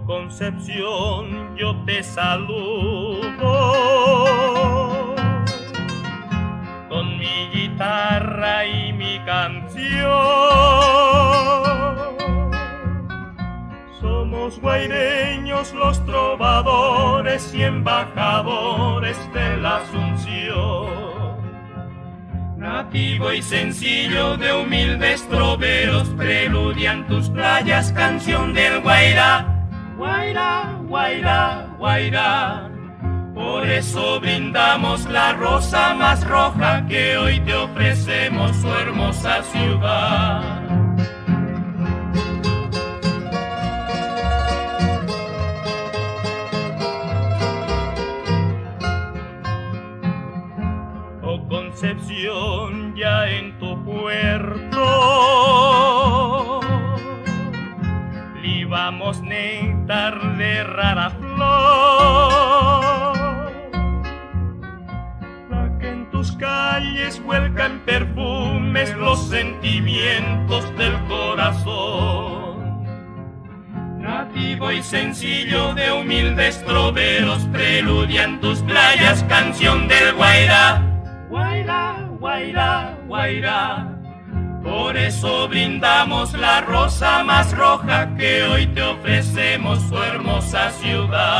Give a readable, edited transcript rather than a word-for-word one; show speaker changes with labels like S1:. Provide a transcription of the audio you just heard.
S1: Concepción, yo te saludo con mi guitarra y mi canción. Somos guaireños los trovadores y embajadores de la Asunción. Nativo y sencillo de humildes troveros, preludian tus playas, canción del Guairá. Guairá, Guairá, Guairá. Por eso brindamos la rosa más roja que hoy te ofrecemos, su hermosa ciudad. Oh Concepción, ya en tu puerto libamos néctar de rara flor, la que en tus calles vuelca en perfumes los sentimientos del corazón. Nativo y sencillo de humildes troveros, preludian tus playas, canción del Guairá. Guairá, Guairá, Guairá. Por eso brindamos la rosa más roja que hoy te ofrecemos, su hermosa ciudad.